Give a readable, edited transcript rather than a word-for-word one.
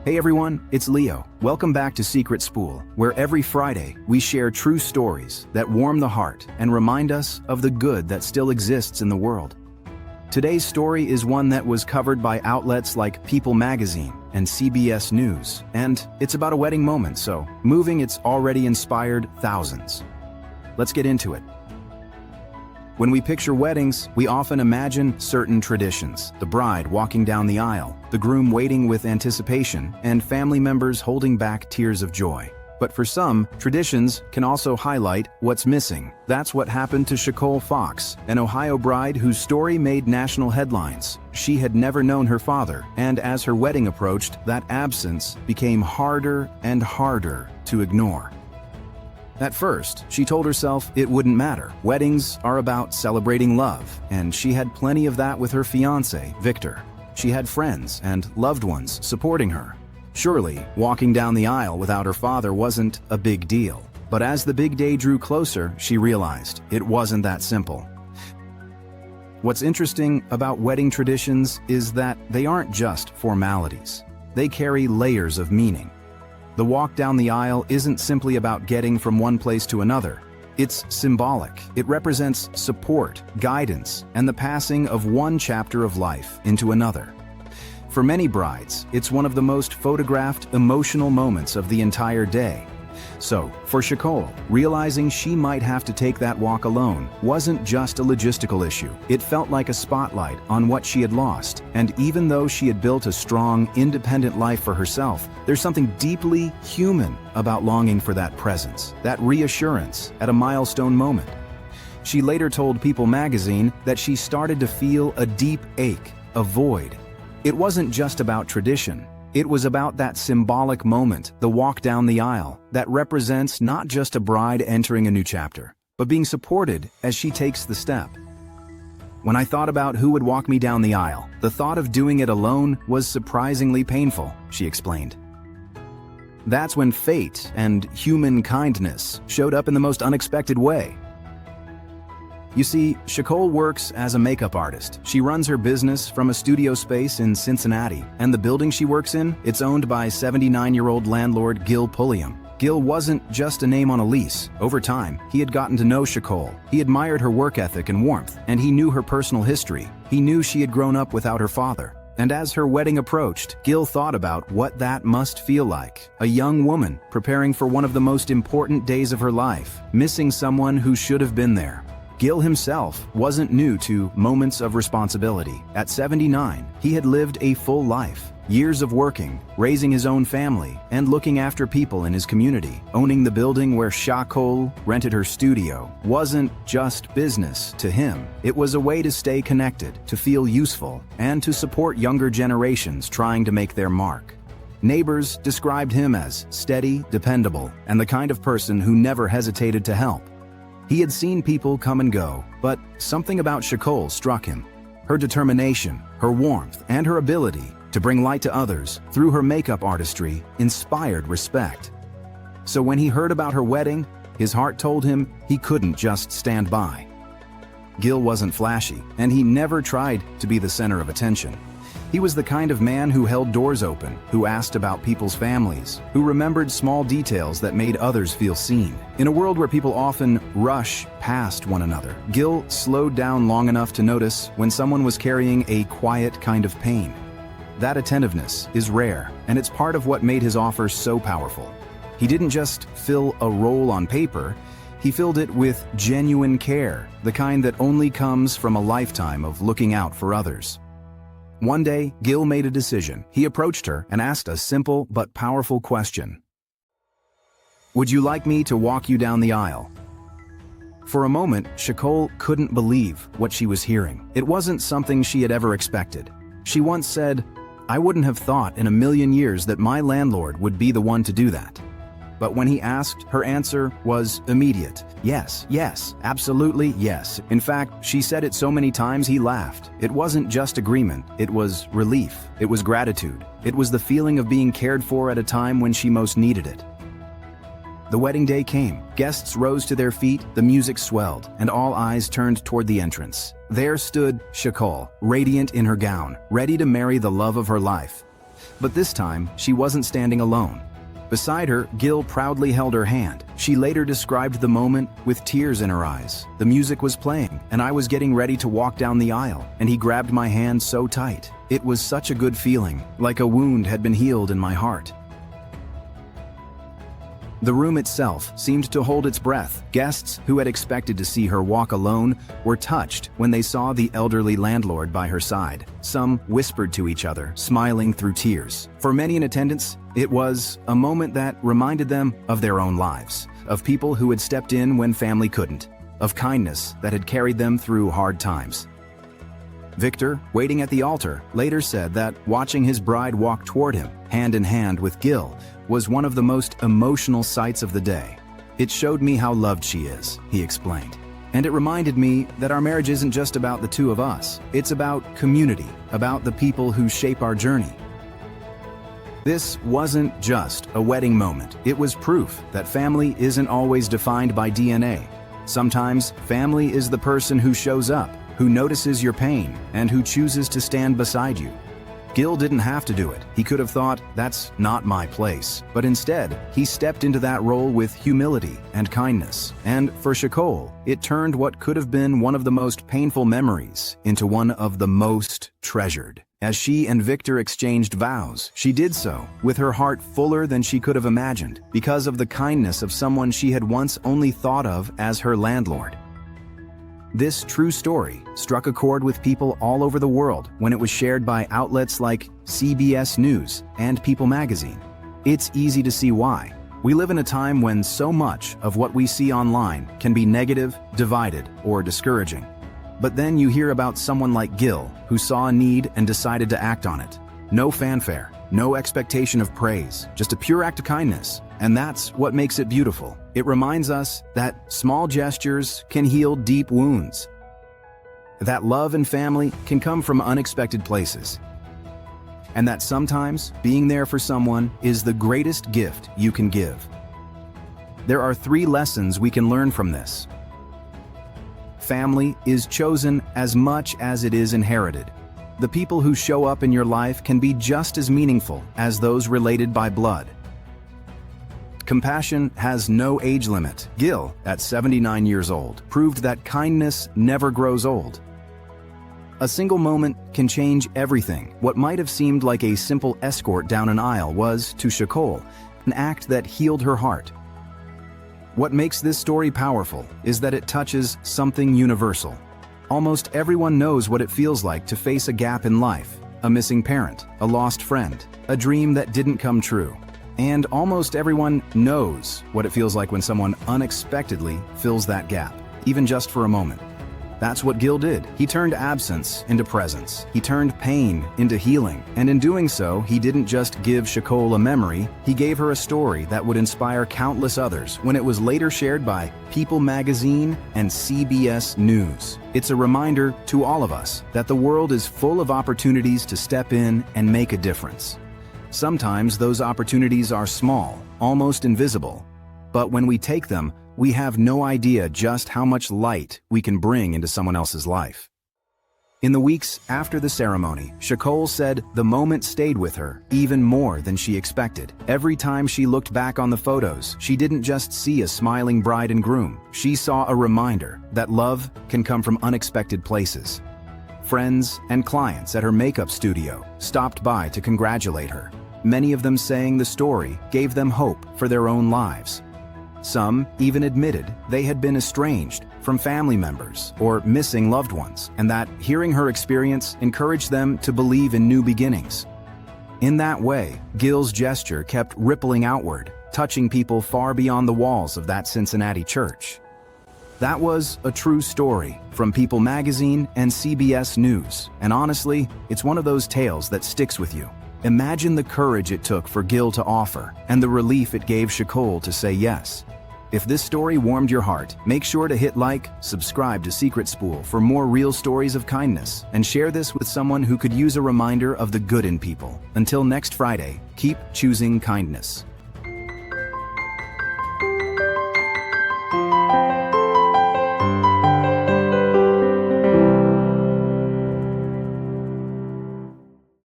Hey everyone, it's Leo. Welcome back to SecretSpool, where every Friday we share true stories that warm the heart and remind us of the good that still exists in the world. Today's story is one that was covered by outlets like People Magazine and CBS News, and it's about a wedding moment, so moving it's already inspired thousands. Let's get into it. When we picture weddings, we often imagine certain traditions: the bride walking down the aisle, the groom waiting with anticipation, and family members holding back tears of joy. But for some, traditions can also highlight what's missing. That's what happened to Shacole Fox, an Ohio bride whose story made national headlines. She had never known her father, and as her wedding approached, that absence became harder and harder to ignore. At first, she told herself it wouldn't matter. Weddings are about celebrating love, and she had plenty of that with her fiancé, Victor. She had friends and loved ones supporting her. Surely, walking down the aisle without her father wasn't a big deal. But as the big day drew closer, she realized it wasn't that simple. What's interesting about wedding traditions is that they aren't just formalities. They carry layers of meaning. The walk down the aisle isn't simply about getting from one place to another. It's symbolic. It represents support, guidance, and the passing of one chapter of life into another. For many brides, it's one of the most photographed emotional moments of the entire day. So, for Shacole, realizing she might have to take that walk alone wasn't just a logistical issue. It felt like a spotlight on what she had lost. And even though she had built a strong, independent life for herself, there's something deeply human about longing for that presence, that reassurance at a milestone moment. She later told People Magazine that she started to feel a deep ache, a void. It wasn't just about tradition. It was about that symbolic moment, the walk down the aisle, that represents not just a bride entering a new chapter, but being supported as she takes the step. When I thought about who would walk me down the aisle, the thought of doing it alone was surprisingly painful, she explained. That's when fate and human kindness showed up in the most unexpected way. You see, Shacole works as a makeup artist. She runs her business from a studio space in Cincinnati, and the building she works in, it's owned by 79-year-old landlord Gil Pulliam. Gil wasn't just a name on a lease. Over time, he had gotten to know Shacole. He admired her work ethic and warmth, and he knew her personal history. He knew she had grown up without her father. And as her wedding approached, Gil thought about what that must feel like. A young woman preparing for one of the most important days of her life, missing someone who should have been there. Gil himself wasn't new to moments of responsibility. At 79, he had lived a full life. Years of working, raising his own family, and looking after people in his community. Owning the building where Shacole rented her studio wasn't just business to him. It was a way to stay connected, to feel useful, and to support younger generations trying to make their mark. Neighbors described him as steady, dependable, and the kind of person who never hesitated to help. He had seen people come and go, but something about Shacole struck him. Her determination, her warmth, and her ability to bring light to others through her makeup artistry inspired respect. So when he heard about her wedding, his heart told him he couldn't just stand by. Gil wasn't flashy, and he never tried to be the center of attention. He was the kind of man who held doors open, who asked about people's families, who remembered small details that made others feel seen. In a world where people often rush past one another, Gil slowed down long enough to notice when someone was carrying a quiet kind of pain. That attentiveness is rare, and it's part of what made his offer so powerful. He didn't just fill a role on paper, he filled it with genuine care, the kind that only comes from a lifetime of looking out for others. One day, Gil made a decision. He approached her and asked a simple but powerful question. "Would you like me to walk you down the aisle?" For a moment, Shacole couldn't believe what she was hearing. It wasn't something she had ever expected. She once said, "I wouldn't have thought in a million years that my landlord would be the one to do that." But when he asked, her answer was immediate. Yes, absolutely yes. In fact, she said it so many times he laughed. It wasn't just agreement, it was relief, it was gratitude. It was the feeling of being cared for at a time when she most needed it. The wedding day came. Guests rose to their feet, the music swelled, and all eyes turned toward the entrance. There stood Shacole, radiant in her gown, ready to marry the love of her life. But this time, she wasn't standing alone. Beside her, Gil proudly held her hand. She later described the moment with tears in her eyes. The music was playing, and I was getting ready to walk down the aisle, and he grabbed my hand so tight. It was such a good feeling, like a wound had been healed in my heart. The room itself seemed to hold its breath. Guests who had expected to see her walk alone were touched when they saw the elderly landlord by her side. Some whispered to each other, smiling through tears. For many in attendance, it was a moment that reminded them of their own lives, of people who had stepped in when family couldn't, of kindness that had carried them through hard times. Victor, waiting at the altar, later said that watching his bride walk toward him, hand in hand with Gil, was one of the most emotional sights of the day. It showed me how loved she is, he explained. And it reminded me that our marriage isn't just about the two of us. It's about community, about the people who shape our journey. This wasn't just a wedding moment. It was proof that family isn't always defined by DNA. Sometimes family is the person who shows up, who notices your pain, and who chooses to stand beside you. Gil didn't have to do it. He could have thought, that's not my place. But instead, he stepped into that role with humility and kindness. And for Shacole, it turned what could have been one of the most painful memories into one of the most treasured. As she and Victor exchanged vows, she did so with her heart fuller than she could have imagined, because of the kindness of someone she had once only thought of as her landlord. This true story struck a chord with people all over the world when it was shared by outlets like CBS News and People Magazine. It's easy to see why. We live in a time when so much of what we see online can be negative, divided, or discouraging. But then you hear about someone like Gil, who saw a need and decided to act on it. No fanfare, no expectation of praise, just a pure act of kindness. And that's what makes it beautiful. It reminds us that small gestures can heal deep wounds, that love and family can come from unexpected places, and that sometimes being there for someone is the greatest gift you can give. There are 3 lessons we can learn from this. Family is chosen as much as it is inherited. The people who show up in your life can be just as meaningful as those related by blood. Compassion has no age limit. Gil, at 79 years old, proved that kindness never grows old. A single moment can change everything. What might have seemed like a simple escort down an aisle was, to Shacole, an act that healed her heart. What makes this story powerful is that it touches something universal. Almost everyone knows what it feels like to face a gap in life, a missing parent, a lost friend, a dream that didn't come true. And almost everyone knows what it feels like when someone unexpectedly fills that gap, even just for a moment. That's what Gil did. He turned absence into presence. He turned pain into healing. And in doing so, he didn't just give Shacole a memory, he gave her a story that would inspire countless others when it was later shared by People Magazine and CBS News. It's a reminder to all of us that the world is full of opportunities to step in and make a difference. Sometimes those opportunities are small, almost invisible, but when we take them, we have no idea just how much light we can bring into someone else's life. In the weeks after the ceremony, Shacole said the moment stayed with her even more than she expected. Every time she looked back on the photos, she didn't just see a smiling bride and groom. She saw a reminder that love can come from unexpected places. Friends and clients at her makeup studio stopped by to congratulate her, many of them saying the story gave them hope for their own lives. Some even admitted they had been estranged from family members or missing loved ones, and that hearing her experience encouraged them to believe in new beginnings. In that way, Gil's gesture kept rippling outward, touching people far beyond the walls of that Cincinnati church. That was a true story from People Magazine and CBS News, and honestly, it's one of those tales that sticks with you. Imagine the courage it took for Gil to offer, and the relief it gave Shacole to say yes. If this story warmed your heart, make sure to hit like, subscribe to SecretSpool for more real stories of kindness, and share this with someone who could use a reminder of the good in people. Until next Friday, keep choosing kindness.